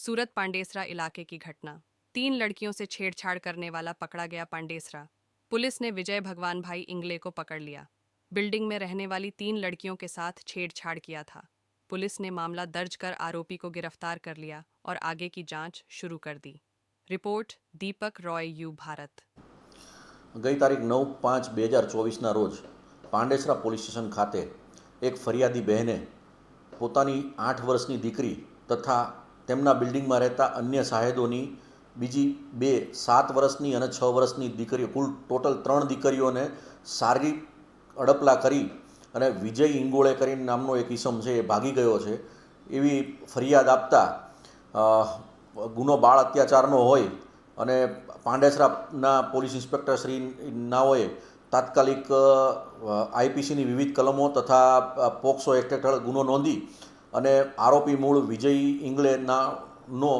सूरत पांडेसरा इलाके की घटना। 3 लड़कियों से छेड़छाड़ करने वाला पकड़ा गया पांडेसरा। पुलिस ने विजय भगवान भाई इंगले को पकड़ लिया। बिल्डिंग में रहने वाली 3 लड़कियों के साथ छेड़छाड़ किया था। पुलिस ने मामला दर्ज कर आरोपी को गिरफ्तार कर लिया और आगे की जांच शुरू कर दी। Report Deepak Roy, U Bharat. ગઈ તારીખ 9/5/2024ના રોજ પાંડેસરા પોલીસ સ્ટેશન ખાતે એક ફરિયાદી બહેને પોતાની 8 વર્ષની દીકરી તથા તેમના બિલ્ડિંગમાં રહેતા અન્ય સાહેદોની બીજી 2 7 વર્ષની અને 6 વર્ષની દીકરીઓ, કુલ ટોટલ 3 દીકરીઓને શારીરિક અડપલા કરી અને વિજય ઇંગોળે કરીને નામનો એક ઈસમ છે એ ભાગી ગયો છે એવી ફરિયાદ આપતા ગુનો બાળ અત્યાચારનો હોય અને પાંડેસરાના પોલીસ ઇન્સ્પેક્ટર શ્રીનાઓએ તાત્કાલિક આઈપીસીની વિવિધ કલમો તથા પોક્સો એક્ટ હેઠળ ગુનો નોંધી અને આરોપી મૂળ વિજય ઇંગલેનો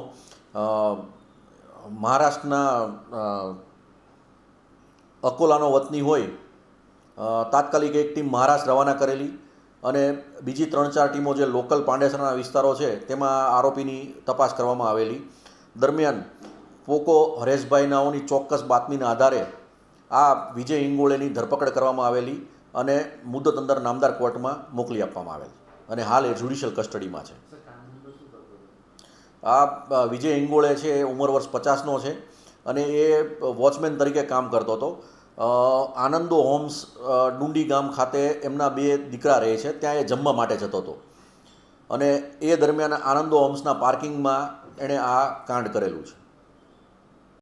મહારાષ્ટ્રના અકોલાનો વતની હોય તાત્કાલિક એક ટીમ મહારાષ્ટ્ર રવાના કરેલી અને બીજી 3-4 ટીમો જે લોકલ પાંડેસરાના વિસ્તારો છે તેમાં આરોપીની તપાસ કરવામાં આવેલી. દરમિયાન પોકો હરેશભાઈ નાઓની ચોક્કસ બાતમીના આધારે આ વિજય ઇંગોળેની ધરપકડ કરવામાં આવેલી અને મુદત અંદર નામદાર કોર્ટમાં મોકલી આપવામાં આવેલ અને હાલ એ જ્યુડિશિયલ કસ્ટડીમાં છે. આ વિજય ઇંગોળે છે એ ઉંમર વર્ષ 50નો છે અને એ વોચમેન તરીકે કામ કરતો હતો. આનંદો હોમ્સ ડુંડી ગામ ખાતે એમના 2 દીકરા રહે છે, ત્યાં એ જમવા માટે જતો હતો અને એ દરમિયાન આનંદો હોમ્સના પાર્કિંગમાં એણે આ કાંડ કરેલું છે.